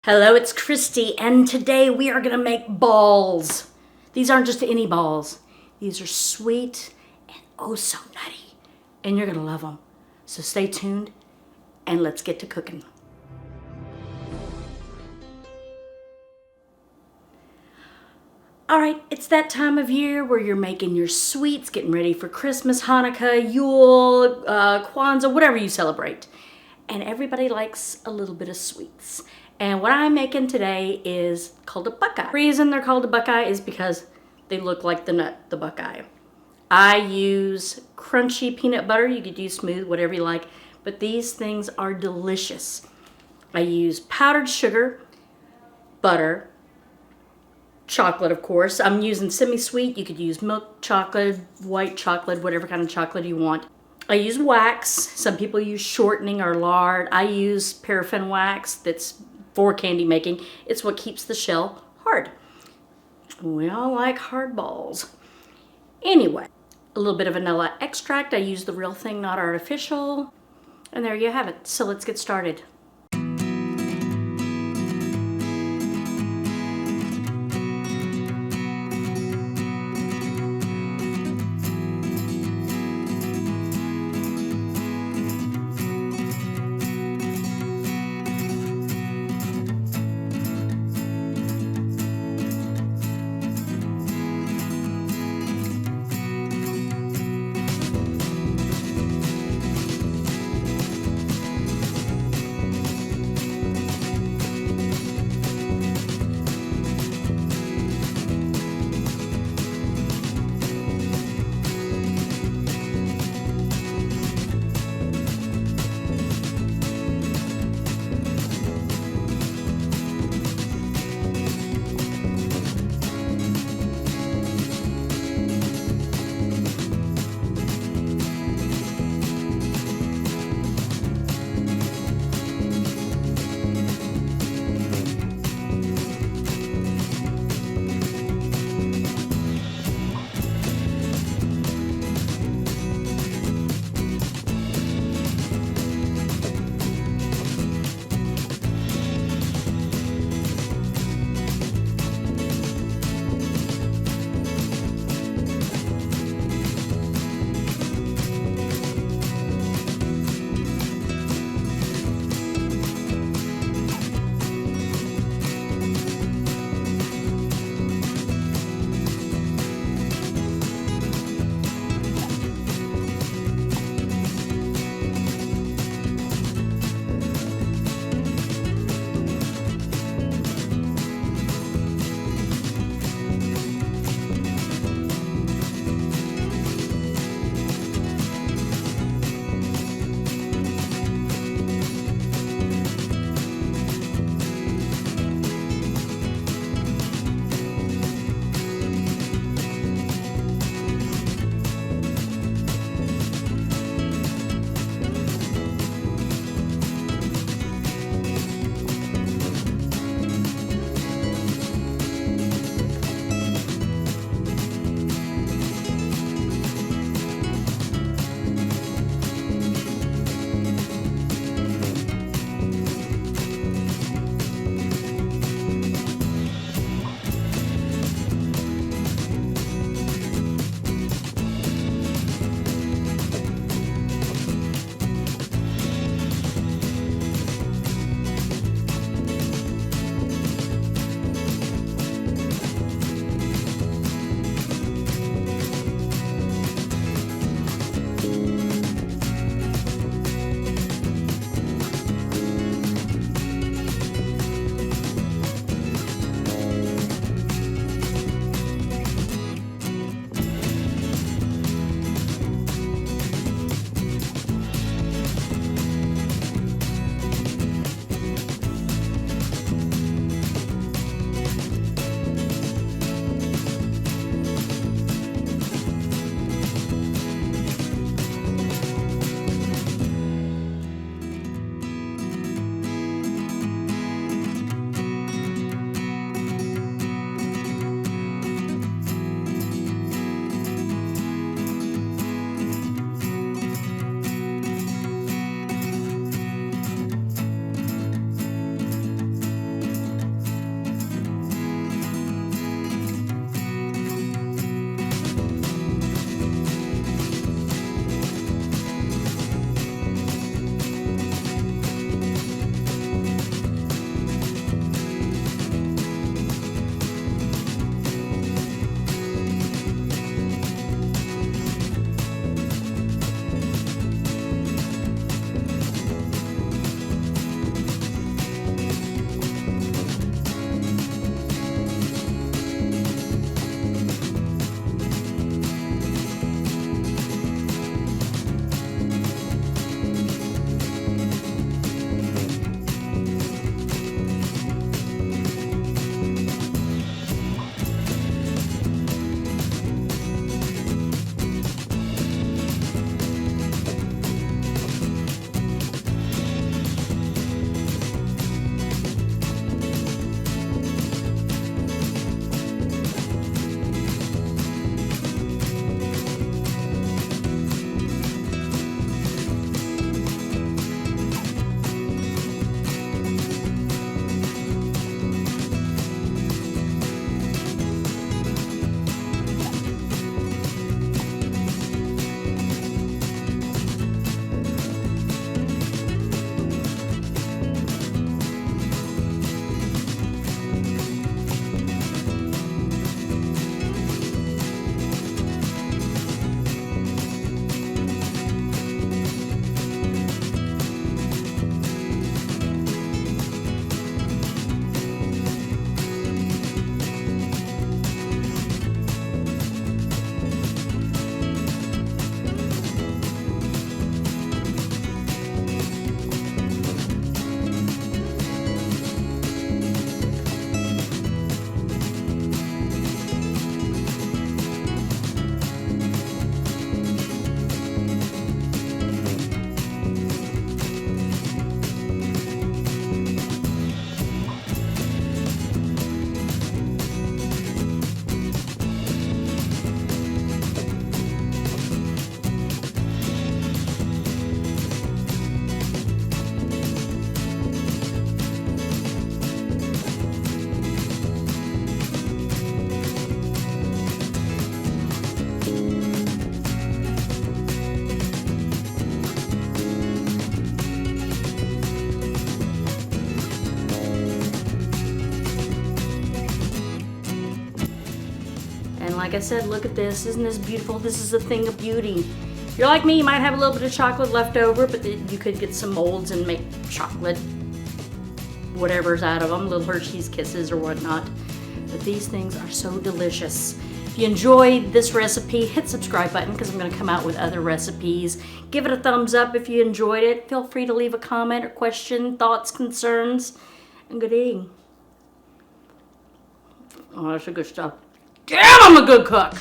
Hello, it's Christy, and today we are going to make balls. These aren't just any balls. These are sweet and oh so nutty, and you're going to love them. So stay tuned, and let's get to cooking. All right, it's that time of year where you're making your sweets, getting ready for Christmas, Hanukkah, Yule, Kwanzaa, whatever you celebrate. And everybody likes a little bit of sweets. And what I'm making today is called a Buckeye. The reason they're called a Buckeye is because they look like the nut, the Buckeye. I use crunchy peanut butter. You could use smooth, whatever you like. But these things are delicious. I use powdered sugar, butter, chocolate, of course. I'm using semi-sweet. You could use milk chocolate, white chocolate, whatever kind of chocolate you want. I use wax. Some people use shortening or lard. I use paraffin wax that's for candy making. It's what keeps the shell hard. We all like hard balls. Anyway, a little bit of vanilla extract. I use the real thing, not artificial. And there you have it. So let's get started. like I said, look at this. Isn't this beautiful? This is a thing of beauty. If you're like me, you might have a little bit of chocolate left over, but you could get some molds and make chocolate whatever's out of them, little Hershey's Kisses or whatnot. But these things are so delicious. If you enjoyed this recipe, hit subscribe button because I'm going to come out with other recipes. Give it a thumbs up if you enjoyed it. Feel free to leave a comment or question, thoughts, concerns, and good eating. Oh, that's a good stuff. Damn, I'm a good cook.